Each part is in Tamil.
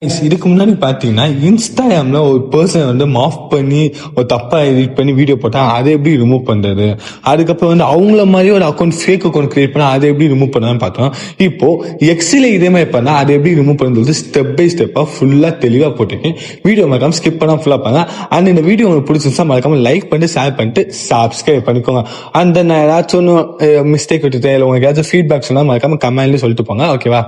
இதுக்கு முன்னாடி பாத்தீங்கன்னா இன்ஸ்டாகிராம்ல ஒரு பர்சன் வந்து மாஃப் பண்ணி ஒரு தப்பா எடிட் பண்ணி வீடியோ போட்டா அதை எப்படி ரிமூவ் பண்றது, அதுக்கப்புறம் வந்து அவங்கள மாதிரி ஒரு அக்கௌண்ட் ஃபேக் அக்கௌண்ட் கிரியேட் பண்ணா அதை எப்படி ரிமூவ் பண்ணலாம்னு பார்த்தோம். இப்போ எக்ஸில இதே மாதிரி பண்ணா அதை எப்படி ரிமூவ் பண்ணுறது ஸ்டெப் பை ஸ்டெப்பா ஃபுல்லா தெளிவா போட்டுருக்கேன். வீடியோ மறக்காம ஸ்கிப் பண்ணா ஃபுல்லா பாருங்க. அண்ட் இந்த வீடியோ உங்களுக்கு பிடிச்சிருந்தா மறக்காம லைக் பண்ணிட்டு ஷேர் பண்ணிட்டு சப்ஸ்கிரைப் பண்ணிக்கோங்க. அண்ட் நான் ஏதாச்சும் மிஸ்டேக் விட்டுட்டேன் இல்லை உங்களுக்கு ஏதாச்சும் ஃபீட்பேக் சொன்னா மறக்காம கமெண்ட்ல சொல்லிட்டு போங்க. ஓகேவா,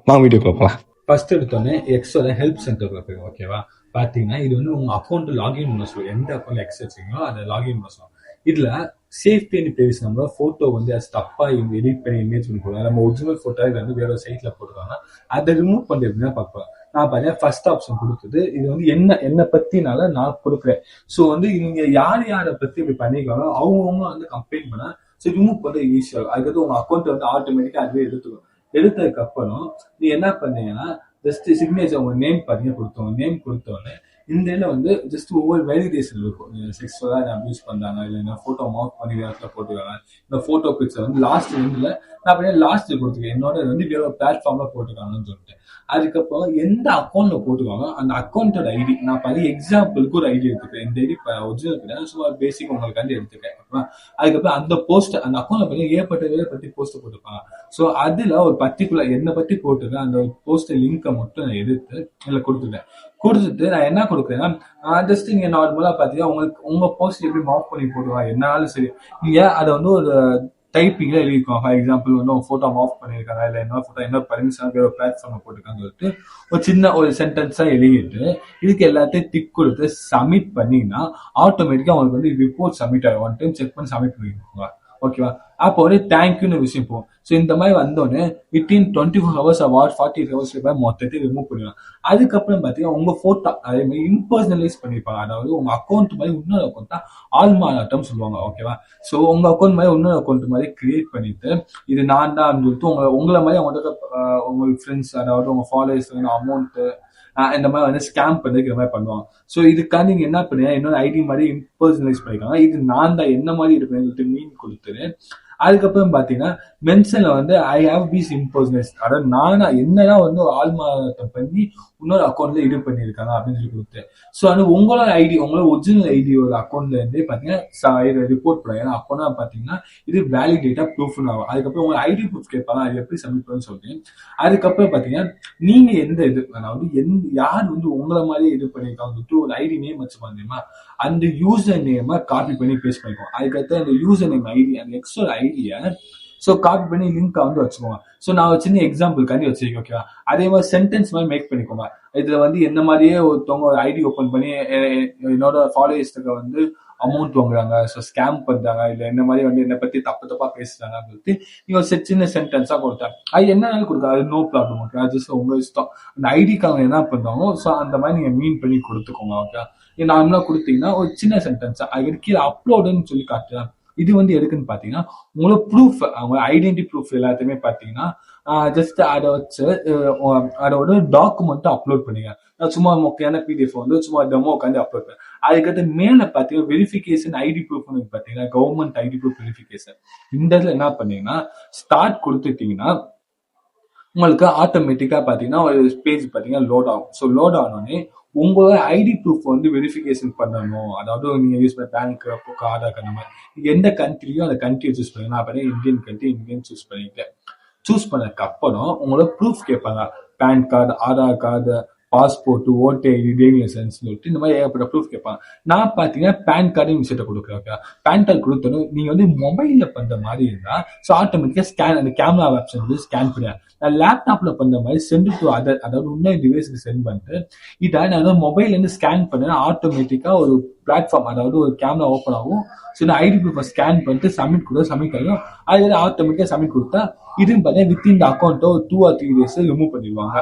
வாங்க வீடியோக்குள்ள போகலாம். ஃபர்ஸ்ட் எடுத்தோடனே எக்ஸோட ஹெல்ப் சென்டர்ல போய் ஓகேவா பாத்தீங்கன்னா இது வந்து உங்க அக்கௌண்ட் லாகின் பண்ண சொல்லுவோம். எந்த அக்கௌண்ட் எக்ஸ் வச்சிருக்கீங்களோ அதை லாகின் பண்ண சொல்லுவோம். இதுல சேஃப்டி அண்ட் பிரைவசி நம்ம போட்டோ வந்து அது தப்பா எடிட் பண்ணி இமேஜ் பண்ணி போடுவாங்க. நம்ம ஒரிஜினல் போட்டோ இது வந்து வேற சைட்ல போட்டுருக்காங்க. அதை ரிமூவ் பண்ணி எப்படின்னா பார்ப்போம். நான் பார்த்தீங்கன்னா ஃபர்ஸ்ட் ஆப்ஷன் கொடுத்தது இது வந்து என்ன பத்தினால நான் கொடுக்குறேன். ஸோ வந்து நீங்க யாரை பத்தி இப்படி பண்ணிக்கலாம் அவங்கவுங்க வந்து கம்ப்ளைண்ட் பண்ணா ஸோ ரிமூவ் பண்ண ஈஸியாகும். அதுக்கு உங்க அக்கௌண்ட் வந்து ஆட்டோமேட்டிக்கா அதுவே எடுத்துக்கும். எடுத்ததுக்கு அப்புறம் நீ என்ன பண்ணீங்கன்னா ஜஸ்ட் சிக்னேச்சர் உங்க நேம் பாத்தீங்கன்னா கொடுத்தோம். நேம் கொடுத்தோன்னே இந்த இதுல வந்து ஜஸ்ட் ஒவ்வொரு வேலிடேஷன் இருக்கும். செக்ஸுவலா அபியூஸ் பண்றாங்க இல்ல போட்டோ மார்க் பண்ணி இடத்துல போட்டுருக்காங்க. இந்த போட்டோ பிக்சர் வந்து லாஸ்ட் எண்ட்ல நான் அப்படியே லாஸ்ட் கொடுத்துருக்கேன். என்னோட வந்து வேற பிளாட்ஃபார்ம்ல போட்டுருக்காங்கன்னு சொல்லிட்டு அதுக்கப்புறம் எந்த அக்கௌண்ட்ல போட்டுருக்காங்க அந்த அக்கௌண்டோட ஐடி நான் பழைய எக்ஸாம்பிளுக்கு ஒரு ஐடி எடுத்துக்கிறேன். இந்த ஐடி ஒரிஜினல் கிடையாது, சும்மா பேசிக் உங்களுக்கு எடுத்துக்கிறேன். அதுக்கப்புறம் அந்த போஸ்ட் அந்த அக்கௌண்ட்ல பார்த்தீங்கன்னா ஏற்பட்ட பத்தி போஸ்ட் போட்டிருப்பாங்க. ஸோ அதுல ஒரு பர்டிகுலர் என்னை பத்தி போட்டிருக்கேன் அந்த போஸ்ட் லிங்கை மட்டும் நான் எடுத்து இதுல கொடுத்துட்டு நான் என்ன கொடுக்குறேன்னா ஜஸ்ட் நீங்க நார்மலா பாத்தீங்கன்னா உங்களுக்கு உங்க போஸ்ட் எப்படி மார்க் பண்ணி போடுவாங்க என்னாலும் சரி நீங்க அதை வந்து ஒரு டைப்பிங்ல எழுதிருக்கோம். ஃபார் எக்ஸாம்பிள் வந்து உங்க போட்டோ ஆஃப் பண்ணிருக்காங்க இல்ல என்ன போட்டோ என்ன பர்மிஷன் வேற பிளாட்ஃபார்ம்ல போட்டிருக்கான்னு சொல்லிட்டு ஒரு சின்ன ஒரு சென்டென்ஸா எழுதிட்டு இதுக்கு எல்லாத்தையும் டிக் கொடுத்து சப்மிட் பண்ணீங்கன்னா ஆட்டோமேட்டிக்கா உங்களுக்கு வந்து ரிப்போர்ட் சப்மிட் ஆகும். ஒன் டைம் செக் பண்ணி சப்மிட் பண்ணிருக்கோங்க. ஓகேவா, அப்போ வந்து தேங்க்யூன்னு விஷயம் போகும். ஸோ இந்த மாதிரி வந்தோடனே வித்தின் 24 hours அவார்ட் 48 hours மொத்தத்தையும் ரிமூவ் பண்ணிடலாம். அதுக்கப்புறம் பார்த்தீங்கன்னா உங்க போட்டோ அதே மாதிரி இம்பர்சனலைஸ் பண்ணிருப்பாங்க. அதாவது உங்க அக்கௌண்ட் மாதிரி இன்னொரு அக்கௌண்ட் தான் ஆல்மாட்டம் சொல்லுவாங்க. ஓகேவா, ஸோ உங்க அக்கௌண்ட் மாதிரி இன்னொரு அக்கௌண்ட் மாதிரி கிரியேட் பண்ணிட்டு இது நான் தான் சொல்லிட்டு உங்களை மாதிரி அவங்கள்ட்ட உங்களுக்கு ஃப்ரெண்ட்ஸ் அதாவது உங்க ஃபாலோவர்ஸ் அமௌண்ட் இந்த மாதிரி வந்து ஸ்கேம் பண்ணுறதுக்கு இந்த மாதிரி பண்ணுவாங்க. ஸோ இதுக்காக நீங்க என்ன பண்ணுங்க என்னோட ஐடி மாதிரி இம்பர்சனலைஸ் பண்ணிக்கலாம். இது நான் தான் என்ன மாதிரி இருப்பேன் மீன் கொடுத்துரு. அதுக்கப்புறம் பாத்தீங்கன்னா மென்ஷன்ல வந்து ஐ ஹாவ் பீஸ் இம்பர்சனலைஸ் அதாவது நானா என்னதான் வந்து ஆல்மாட்டம் பண்ணி இன்னொரு அக்கௌண்ட்ல இது பண்ணிருக்காங்க அப்படின்னு சொல்லி கொடுத்தேன். ஸோ அது உங்களோட ஐடி உங்களோட ஒரிஜினல் ஐடி ஒரு அக்கௌண்ட்ல இருந்து பாத்தீங்கன்னா ரிப்போர்ட் பண்ணலாம். ஏன்னா அப்போனா பாத்தீங்கன்னா இது வேலிடேட்டா ப்ரூஃப் ஆகும். அதுக்கப்புறம் உங்க ஐடி ப்ரூஃப் கேட்பாங்க அது எப்படி சப்மிட் பண்ணு சொல்றேன். அதுக்கப்புறம் பாத்தீங்கன்னா நீங்க எந்த இது அதாவது யார் வந்து உங்களை மாதிரி இது பண்ணிருக்காங்க ஒரு ஐடி நேம் வச்சு பாத்தீங்கன்னா அந்த யூசர் நேமை காப்பி பண்ணி பேஸ்ட் பண்ணிக்கோங்க. அதுக்கடுத்து அந்த யூசர் நேம் ஐடி அந்த எக்ஸ்ட்ரா ஐடியை ஸோ காப்பி பண்ணி லிங்க் வந்து வச்சுக்கோங்க. ஸோ நான் சின்ன எக்ஸாம்பிள்காண்டி வச்சிருக்கேன். ஓகேவா, அதே மாதிரி சென்டென்ஸ் மாதிரி மேக் பண்ணிக்கோங்க. இதுல வந்து என்ன மாதிரியே ஒருத்தவங்க ஒரு ஐடி ஓப்பன் பண்ணி என்னோட ஃபாலோவர்ஸ்க்கு வந்து அமௌண்ட் வாங்குறாங்க, ஸோ ஸ்கேம் பண்றாங்க இல்ல என்ன மாதிரி வந்து என்னை பத்தி தப்பா பேசுறாங்க சொல்லிட்டு நீங்க ஒரு சின்ன சென்டென்ஸா கொடுத்தாங்க. அது என்னன்னாலும் கொடுத்தா அது நோ ப்ராப்ளம். ஓகே, அது உங்க இஷ்டம். அந்த ஐடிக்காக என்ன பண்றாங்க ஸோ அந்த மாதிரி நீங்க மீன் பண்ணி கொடுத்துக்கோங்க. ஓகே, நார்மலா கொடுத்தீங்கன்னா ஒரு சின்ன சென்டென்ஸா அது கீழே அப்லோடுன்னு சொல்லி காட்டுறேன். இது வந்து எதுக்குன்னு பாத்தீங்கன்னா உங்களோட ப்ரூஃப் அவங்க ஐடென்டி ப்ரூஃப் எல்லாத்தையுமே பாத்தீங்கன்னா ஜஸ்ட் அதை வச்சு அதோட டாக்குமெண்ட் அப்லோட் பண்ணுங்க. சும்மா முக்கியமான பிடிஎஃப் வந்து சும்மா டெமோ உட்காந்து அப்லோட் பண்ணேன். அதுக்கடுத்து மேல பாத்தீங்கன்னா வெரிஃபிகேஷன் ஐடி ப்ரூஃப் பாத்தீங்கன்னா கவர்மெண்ட் ஐடி ப்ரூஃப் வெரிஃபிகேஷன் இந்த இதுல என்ன பண்ணீங்கன்னா ஸ்டார்ட் கொடுத்துட்டீங்கன்னா உங்களுக்கு ஆட்டோமேட்டிக்கா பாத்தீங்கன்னா ஒரு பேஜ் பாத்தீங்கன்னா லோட் ஆகும். ஸோ லோட் ஆனோடனே உங்களோட ஐடி ப்ரூஃப் வந்து வெரிஃபிகேஷன் பண்ணணும். அதாவது நீங்க யூஸ் பண்ண பேங்க் ஆதார் கார்டு மாதிரி எந்த கண்ட்ரியும் அந்த கண்ட்ரியை சூஸ் பண்ணுங்க. நான் பார்த்தீங்கன்னா இந்தியன் கண்ட்ரி இந்தியன் சூஸ் பண்ணிட்டேன். சூஸ் பண்ணதுக்கு அப்புறம் உங்களோட ப்ரூஃப் கேட்பாங்க. PAN card, Aadhaar card, passport, ஓட்டு ஐடி, டிரைவிங் லைசன்ஸ் சொல்லிட்டு இந்த மாதிரி ஏகப்பட்ட ப்ரூஃப் கேட்பாங்க. நான் பாத்தீங்கன்னா பேன் கார்டு விஷயத்தை கொடுக்குறேன். ஓகே, பேன் கார்டு கொடுத்தோம் நீங்க வந்து மொபைல்ல பண்ற மாதிரி இருந்தா ஸோ ஆட்டோமேட்டிக்கா ஸ்கேன் அந்த கேமரா ஆப்ஷன் வந்து ஸ்கேன் பண்ணி நான் லேப்டாப்ல பண்ற மாதிரி சென்ட் டு அதர் அதாவது இன்னொரு டிவைஸ்க்கு சென்ட் பண்ணிட்டு இதை நான் வந்து மொபைல்ல இருந்து ஸ்கேன் பண்ணேன். ஆட்டோமேட்டிக்கா ஒரு பிளாட்ஃபார்ம் அதாவது ஒரு கேமரா ஓப்பன் ஆகும். ஸோ இந்த ஐடி ப்ரூஃபை ஸ்கேன் பண்ணிட்டு சப்மிட் ஆகும். அது ஆட்டோமேட்டிக்கா சப்மிட் கொடுத்தா இதுன்னு பார்த்தீங்கன்னா வித்தின் த அக்கௌண்ட்டோ 2 or 3 days ரிமூவ் பண்ணிடுவாங்க.